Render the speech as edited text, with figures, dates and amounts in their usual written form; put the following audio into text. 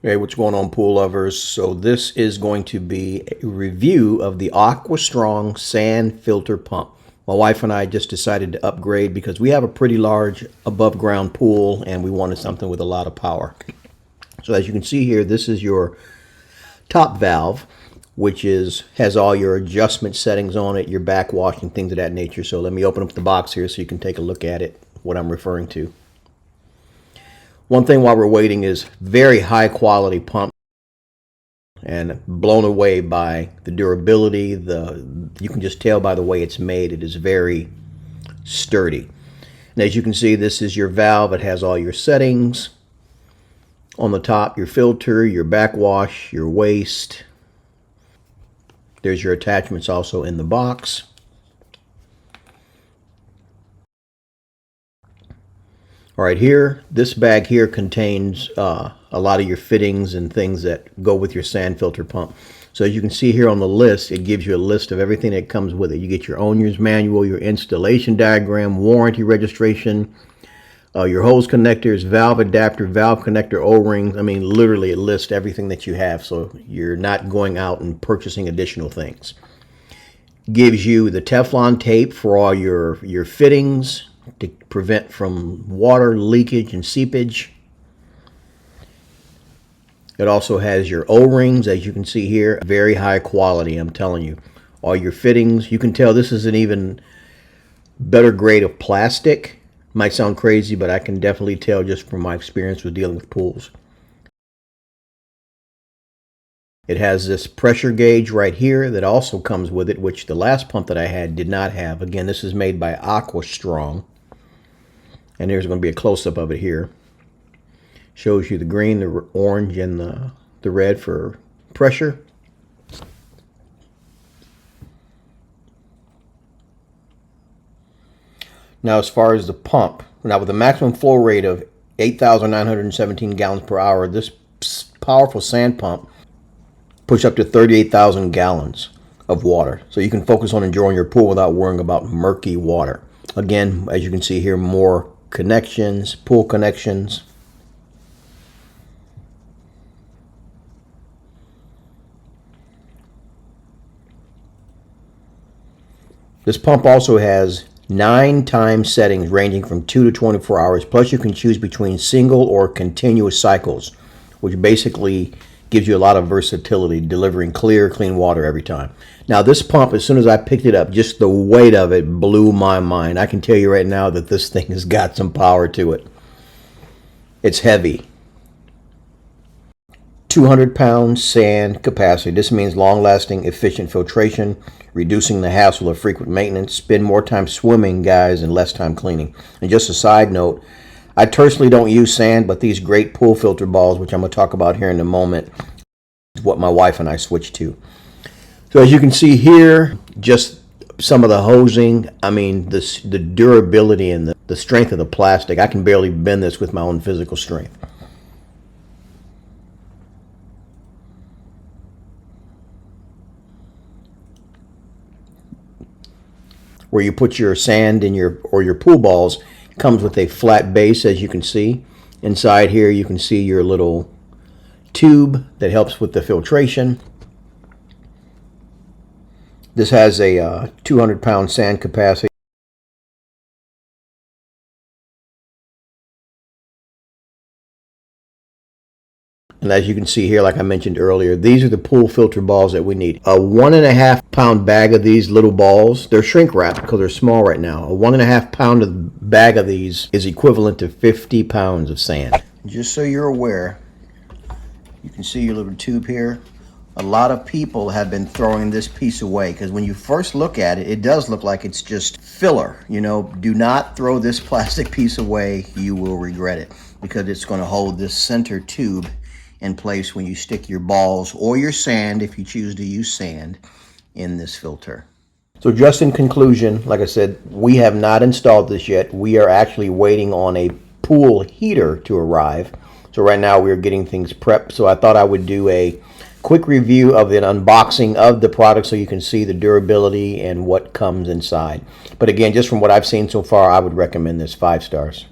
Hey, what's going on, pool lovers? So this is going to be a review of the AquaStrong Sand Filter Pump. My wife and I just decided to upgrade because we have a pretty large above ground pool and we wanted something with a lot of power. So as you can see here, this is your top valve, which has all your adjustment settings on it, your backwash and things of that nature. So let me open up the box here so you can take a look at it, what I'm referring to. One thing while we're waiting is very high quality pump, and blown away by the durability. You can just tell by the way it's made. It is very sturdy. And as you can see, this is your valve. It has all your settings on the top, your filter, your backwash, your waste. There's your attachments also in the box. All right, here, this bag here contains a lot of your fittings and things that go with your sand filter pump. So as you can see here on the list, it gives you a list of everything that comes with it. You get your owner's manual, your installation diagram, warranty registration, your hose connectors, valve adapter, valve connector O-rings. I mean, literally it lists everything that you have, so you're not going out and purchasing additional things. Gives you the Teflon tape for all your fittings, to prevent from water leakage and seepage. It also has your O-rings, as you can see here, very high quality, I'm telling you. All your fittings, you can tell this is an even better grade of plastic. Might sound crazy, but I can definitely tell just from my experience with dealing with pools. It has this pressure gauge right here that also comes with it, which the last pump that I had did not have. Again, this is made by AquaStrong. And there's going to be a close-up of it here. Shows you the green, the orange, and the red for pressure. Now as far as the pump, now with a maximum flow rate of 8,917 gallons per hour, this powerful sand pump pushes up to 38,000 gallons of water. So you can focus on enjoying your pool without worrying about murky water. Again, as you can see here, more connections, pool connections. This pump also has 9 time settings ranging from 2 to 24 hours. Plus you can choose between single or continuous cycles, which basically gives you a lot of versatility, delivering clear, clean water every time. Now this pump, as soon as I picked it up, just the weight of it blew my mind. I can tell you right now that this thing has got some power to it. It's heavy. 200-pound sand capacity. This means long-lasting, efficient filtration, reducing the hassle of frequent maintenance. Spend more time swimming, guys, and less time cleaning. And just a side note, I personally don't use sand, but these great pool filter balls, which I'm going to talk about here in a moment, is what my wife and I switched to. So as you can see here, just some of the hosing, I mean, the durability and the strength of the plastic. I can barely bend this with my own physical strength. Where you put your sand in your pool balls comes with a flat base, as you can see. Inside here you can see your little tube that helps with the filtration. This has a 200-pound sand capacity. And as you can see here, like I mentioned earlier, these are the pool filter balls that we need. A 1.5-pound bag of these little balls, they're shrink wrapped because they're small right now. A 1.5-pound bag of these is equivalent to 50 pounds of sand. Just so you're aware, you can see your little tube here. A lot of people have been throwing this piece away because when you first look at it, it does look like it's just filler. You know, do not throw this plastic piece away. You will regret it because it's going to hold this center tube in place when you stick your balls or your sand, if you choose to use sand, in this filter. So just in conclusion, like I said, we have not installed this yet. We are actually waiting on a pool heater to arrive. So right now we're getting things prepped. So I thought I would do a quick review of an unboxing of the product so you can see the durability and what comes inside. But again, just from what I've seen so far, I would recommend this 5 stars.